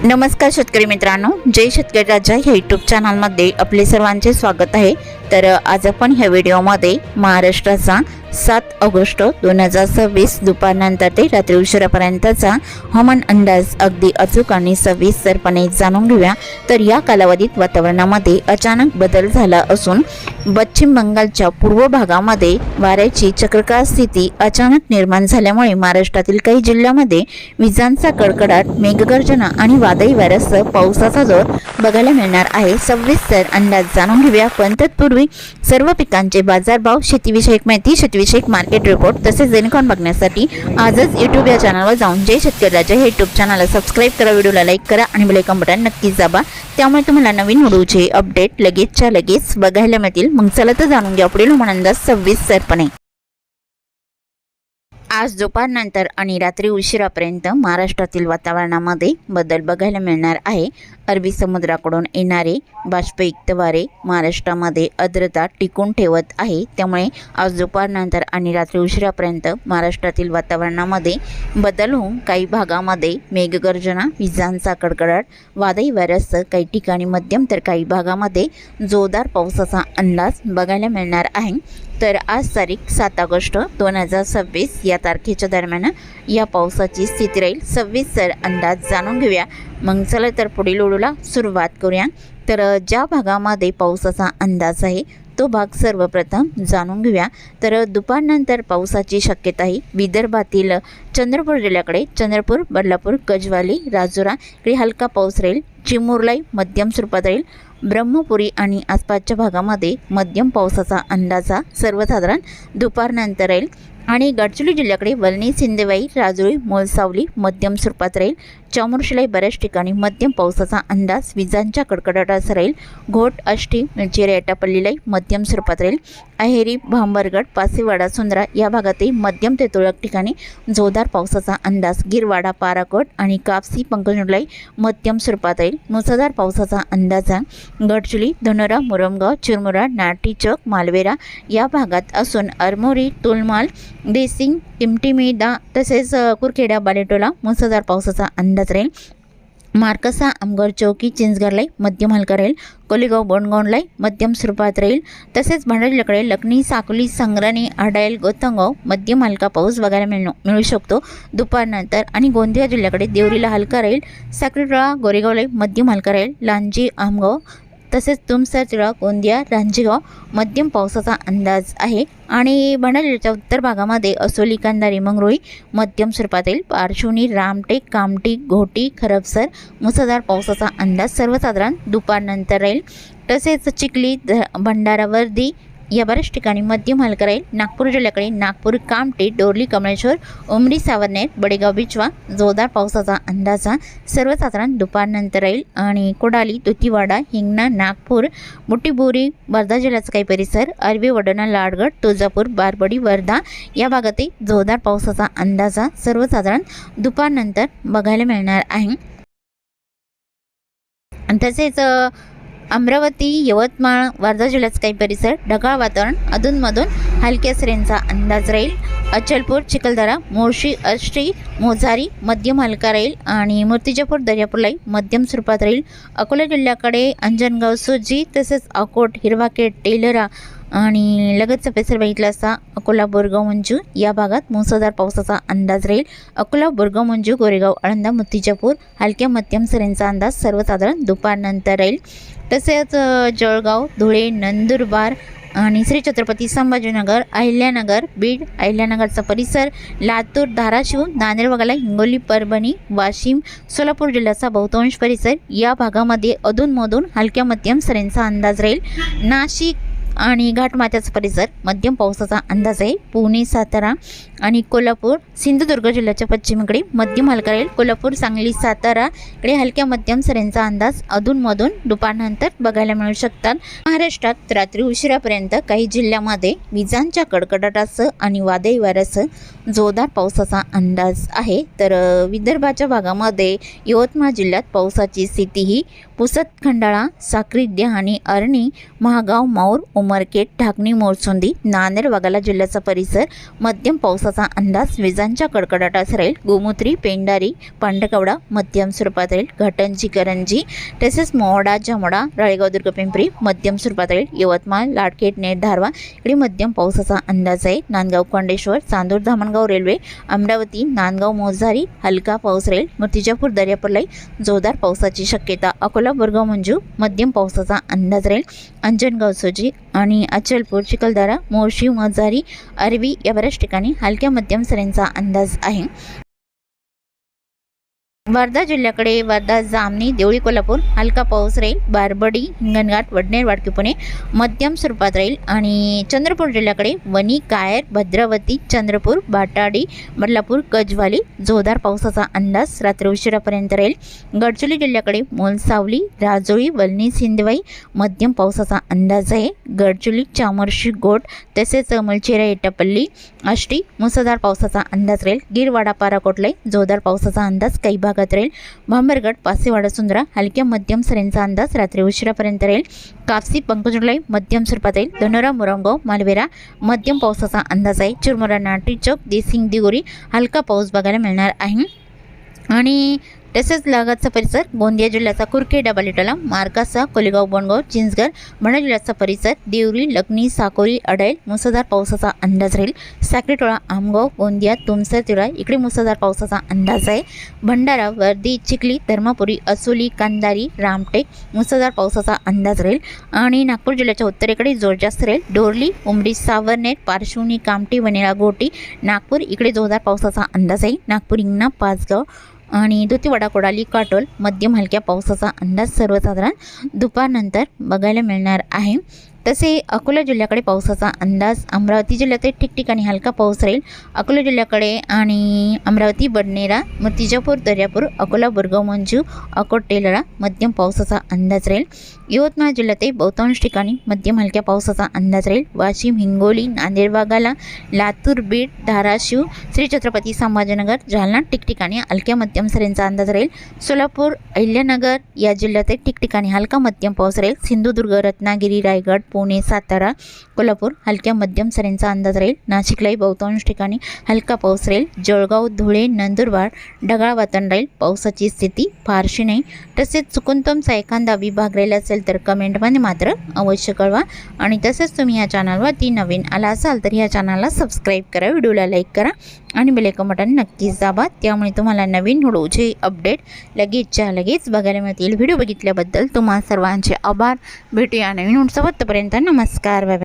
नमस्कार शेतकरी मित्रांनो, जय शेतकरी राजा ह्या यूट्यूब चॅनलमध्ये आपले सर्वांचे स्वागत आहे। तर आज आपण ह्या व्हिडिओमध्ये महाराष्ट्राचा 7 ऑगस्ट 2026 दुपारनंतर ते रात्री उशिरापर्यंतचा हवामान अंदाज अगदी अचूक आणि सविस्तरपणे जाणून घेऊया। तर या कालावधीत वातावरणामध्ये अचानक बदल झाला असून पश्चिम बंगालच्या पूर्व भागामध्ये वाऱ्याची चक्रवात स्थिती अचानक निर्माण झाल्यामुळे महाराष्ट्रातील काही जिल्ह्यांमध्ये विजांचा कडकडाट, मेघगर्जना आणि वादळी वाऱ्यासह पावसाचा जोर बघायला मिळणार आहे। सविस्तर अंदाज जाणून घेऊया, पण तत्पूर्वी सर्व पिकांचे बाजारभाव, शेतीविषयक माहिती, शेतीविषयक मार्केट रिपोर्ट तसेच जेणेकरून बघण्यासाठी आजच यूट्यूब या चॅनलवर जाऊन जय शेतकरी राजा हे यूट्यूब चॅनलला सबस्क्राईब करा, व्हिडिओला लाईक करा आणि बेल आयकॉन बटन नक्कीच दाबा, त्यामुळे तुम्हाला नवीन व्हिडिओचे अपडेट लगेचच्या लगेच बघायला मिळतील। मग चला तर जाणून घ्या पुढील हवामान अंदाज सविस्तरपणे। आज दुपारनंतर आणि रात्री उशिरापर्यंत महाराष्ट्रातील वातावरणामध्ये बदल बघायला मिळणार आहे। अरबी समुद्राकडून येणारे बाष्पयुक्त वारे महाराष्ट्रामध्ये आर्द्रता टिकून ठेवत आहे, त्यामुळे आज दुपारनंतर आणि रात्री उशिरापर्यंत महाराष्ट्रातील वातावरणामध्ये बदल होऊन काही भागामध्ये मेघगर्जना, विजांचा कडकडाट, वादळी वाऱ्यासह काही ठिकाणी मध्यम तर काही भागामध्ये जोरदार पावसाचा अंदाज बघायला मिळणार आहे। तर आज तारीख 7 ऑगस्ट 2026 या तारखेच्या दरम्यान या पावसाची स्थिती राहील। सविस्तर अंदाज जाणून घेऊया, मग चला तर पुढील व्हिडिओला सुरुवात करूया। तर ज्या भागामध्ये पावसाचा अंदाज आहे तो भाग सर्वप्रथम जाणून घेऊया। तर दुपारनंतर पावसाची शक्यता आहे विदर्भातील चंद्रपूर जिल्ह्याकडे, चंद्रपूर, बदलापूर, गजवाली, राजुरा इकडे हलका पाऊस राहील। चिमूरलाई मध्यम स्वरूपात राहील। ब्रह्मपुरी आणि आसपासच्या भागामध्ये मध्यम पावसाचा अंदाजा सर्वसाधारण दुपारनंतर राहील आणि गडचिरोली जिल्ह्याकडे वलनी, सिंदेवाई, राजुरी, मोलसावली मध्यम स्वरूपात राहील। चामोर्शीलाई बऱ्याच ठिकाणी मध्यम पावसाचा अंदाज विजांच्या कडकडाटासह राहील। घोट, आष्टी, मिरचेरा, एटापल्लीलाई मध्यम स्वरूपात राहील। अहेरी, भांबरगड, पासेवाडा, सुंदरा या भागातही मध्यम ते तुरळक ठिकाणी जोरदार पावसाचा अंदाज। गिरवाडा, पाराकोट आणि कापसी, पंकजनलाई मध्यम स्वरूपात राहील। मुसळधार पावसाचा अंदाजा गडचिरोली, धनोरा, मुरमगाव, चिरमुरा, नाटी चौक, मालवेरा या भागात असून आरमोरी, तुलमाल, देसिंग, टिमटिमीदा तसेच कुरखेडा, बालेटोला मुसळधार पावसाचा अंदाज राहील। मार्कसा, आमगड, चौकी, चिंचगडलाई मध्यम हलका राहील। कोलेगाव, बोंडगावलाई मध्यम स्वरूपात राहील। तसेच भंडारा जिल्ह्याकडे लखनी, साकोली, संग्रानी, आडायल, गोतंगाव मध्यम हलका पाऊस बघायला मिळू शकतो दुपारनंतर आणि गोंदिया जिल्ह्याकडे देवरीला हलका राहील। साक्रीटोळा, गोरेगावलाई मध्यम हलका राहील। लांजी, आमगाव तसेच तुमसर, गोंदिया, रांजीगाव मध्यम पावसाचा अंदाज आहे आणि भंडारा जिल्ह्याच्या उत्तर भागामध्ये असोली, कंधारी, मंगरुळी मध्यम स्वरूपात येईल। पारशिवनी, रामटेक, कामठी, घोटी, खरबसर मुसळधार पावसाचा अंदाज सर्वसाधारण दुपारनंतर राहील। तसेच चिखली, भंडारा, वर्धी या बऱ्याच ठिकाणी मध्यम हलका राहील। नागपूर जिल्ह्याकडे नागपूर, कामठी, डोरली, कमळेश्वर, उमरी, सावरनेर, बडेगाव, बिचवा जोरदार पावसाचा अंदाजा सर्वसाधारण दुपारनंतर राहील आणि कोडाली, तुतीवाडा, हिंगणा, नागपूर, बुटीबोरी, वर्धा जिल्ह्याचा काही परिसर, अरबी, वडोणा, लाडगड, तुळजापूर, बारबडी, वर्धा या भागातही जोरदार पावसाचा अंदाजा सर्वसाधारण दुपारनंतर बघायला मिळणार आहे। तसेच अमरावती, यवतमाळ, वर्धा जिल्ह्याचा काही परिसर ढगाळ वातावरण, अधूनमधून हलक्या सरींचा अंदाज राहील। अचलपूर, चिखलदरा, मोर्शी, आष्टी, मोजारी मध्यम हलका राहील आणि मूर्तिजापूर, दर्यापूरलाई मध्यम स्वरूपात राहील। अकोला जिल्ह्याकडे अंजनगाव, सुजी तसेच अकोट, हिरवाखेड, टेलरा आणि लगतचा परिसर बघितला असता अकोला, बोरगाव, मंजू या भागात मुसळधार पावसाचा अंदाज राहील। अकोला, बोरगाव, मंजू, गोरेगाव, आळंदा, मूर्तिजापूर हलक्या मध्यम सरींचा अंदाज सर्वसाधारण दुपारनंतर राहील। तसेच जळगाव, धुळे, नंदुरबार आणि श्री छत्रपती संभाजीनगर, अहिल्यानगर, बीड, अहिल्यानगरचा परिसर, लातूर, धाराशिव, नांदेड वगैरे, हिंगोली, परभणी, वाशिम, सोलापूर जिल्ह्याचा बहुतांश परिसर या भागामध्ये अधूनमधून हलक्या मध्यम सरींचा अंदाज राहील। नाशिक आणि घाटमाथ्याचा परिसर मध्यम पावसाचा अंदाज आहे। पुणे, सातारा आणि कोल्हापूर, सिंधुदुर्ग जिल्ह्याच्या पश्चिमेकडे मध्यम हलका राहील। कोल्हापूर, सांगली, सातारा इकडे हलक्या मध्यम सरींचा अंदाज अधूनमधून दुपारनंतर बघायला मिळू शकतात। महाराष्ट्रात रात्री उशिरापर्यंत काही जिल्ह्यामध्ये विजांच्या कडकडाटासह आणि वादळी वाऱ्यासह जोरदार पावसाचा अंदाज आहे। तर विदर्भाच्या भागामध्ये यवतमाळ जिल्ह्यात पावसाची स्थिती ही पुसद, खंडाळा, साक्री, देहाणी, अरणी, महागाव, माऊर, उमरखेड, ढाकणी, मोरचोंदी, नांदेड वगळा जिल्ह्याचा परिसर मध्यम पावसाचा अंदाज. विजांच्या कडकडाटासह राहील. गोमूत्री, पेंढारी, पांढरकवडा मध्यम स्वरूपात राहील. घाटंजी, करंजी तसेच मोहडा, जामोडा, राळेगाव, दुर्गपिंपरी मध्यम स्वरूपात राहील. यवतमाळ, लाडखेड, नेर, धारवा इकडे मध्यम पावसाचा अंदाज आहे. नांदगाव, कोंडेश्वर, चांदूर, धामणगाव रेल्वे, अमरावती, नांदगाव, मोझारी हलका पाऊस राहील. मूर्तिजापूर, दर्यापूरला जोरदार पावसाची शक्यता. अकोला, बोरगाव, मंजू मध्यम पावसाचा अंदाज राहील. अंजनगाव, सोजी आणि अचलपूर, चिखलदरा, मोर्शी, मजारी, अरवी या बऱ्याच ठिकाणी हलक्या मध्यम सरींचा अंदाज आहे. वर्धा जिल्ह्याकडे वर्धा, जामनी, देवळी, कोल्हापूर हलका पाऊस राहील. बारबडी, हिंगणघाट, वडनेर, वाडकी, पुणे मध्यम स्वरूपात राहील. आणि चंद्रपूर जिल्ह्याकडे वणी, कायर, भद्रावती, चंद्रपूर, बाटाडी, बदलापूर, गजवाली जोरदार पावसाचा अंदाज रात्री उशिरापर्यंत राहील. गडचिरोली जिल्ह्याकडे मोलसावली, राजोळी, वलनी, सिंधवाई मध्यम पावसाचा अंदाज आहे. गडचिरोली, चामोर्शी, गोट तसेच मलचेरा, एटापल्ली, आष्टी मुसळधार पावसाचा अंदाज राहील. गिरवाडा, पाराकोटलाई जोरदार पावसाचा अंदाज काही भागात राहील. भांबरगड, पासेवाडा, सुंदरा हलक्या मध्यम सरींचा अंदाज रात्री उशिरापर्यंत राहील. कापसी, पंकजलाई मध्यम स्वरूपात राहील. धनोरा, मुरंगाव, मालवेरा मध्यम पावसाचा अंदाज आहे. चिरमुरा, नाटी चौक, देसिंग, दिगोरी हलका पाऊस बघायला मिळणार आहे. आणि तसेच लगतचा परिसर गोंदिया जिल्ह्याचा कुरके, डबालिटोला, मार्कासा, कोलेगाव, बोंडगाव, चिंचगड, भंडारा जिल्ह्याचा परिसर देवरी, लखनी, साकोरी, अडैल मुसळधार पावसाचा अंदाज राहील. साक्रीटोळा, आमगाव, गोंदिया, तुमसर, तिळा इकडे मुसळधार पावसाचा अंदाज आहे. भंडारा, वर्दी, चिखली, धर्मापुरी, असोली, कांदारी, रामटेक मुसळधार पावसाचा अंदाज राहील. आणि नागपूर जिल्ह्याच्या उत्तरेकडे जोर जास्त राहील. डोरली, उमरी, सावरनेर, पारशिवनी, कामठी, वनेरा, गोटी, नागपूर इकडे जोरदार पावसाचा अंदाज आहे. नागपूर, इंगणा, पाचगाव आणि दुतीवाडा, कोडाली, काटोल मध्यम हलक्या पावसाचा अंदाज सर्वसाधारण दुपारनंतर बघायला मिळणार आहे. तसे अकोला जिल्ह्याकडे पावसाचा अंदाज. अमरावती जिल्ह्यात ठिकठिकाणी हलका पाऊस राहील. अकोला जिल्ह्याकडे आणि अमरावती, बडनेरा, मूर्तिजापूर, दर्यापूर, अकोला, बोरगाव, मंजू, अकोट, तेलडा मध्यम पावसाचा अंदाज राहील. यवतमाळ जिल्ह्यात बहुतांश ठिकाणी मध्यम हलक्या पावसाचा अंदाज राहील. वाशिम, हिंगोली, नांदेड, वाघाला, लातूर, बीड, धाराशिव, श्री छत्रपती संभाजीनगर, जालना ठिकठिकाणी हलक्या मध्यम सरींचा अंदाज राहील. सोलापूर, अहिल्यानगर या जिल्ह्यात ठिकठिकाणी हलका मध्यम पाऊस राहील. सिंधुदुर्ग, रत्नागिरी, रायगड, पुणे, सातारा, कोल्हापूर हलक्या मध्यम सरींचा अंदाज राहील. नाशिकलाही बहुतांश ठिकाणी हलका पाऊस राहील. जळगाव, धुळे, नंदुरबार ढगाळ वातावरण राहील. पावसाची स्थिती फारशी नाही. तसेच चुकून तुमचा एखादा विभाग राहिला असेल तर कमेंटमध्ये मात्र अवश्य कळवा. आणि तसेच तुम्ही या चॅनलवरती नवीन आला असाल तर या चॅनलला सबस्क्राईब करा, व्हिडिओला लाईक करा आणि बेल आयकॉन बटन नक्कीच दाबा. त्यामुळे तुम्हाला नवीन व्हिडिओचे अपडेट लगेच बघायला मिळतील. व्हिडिओ बघितल्याबद्दल तुम्हा सर्वांचे आभार. भेटूया नवीन उत्सवात. तोपर्यंत नमस्कार. बाय.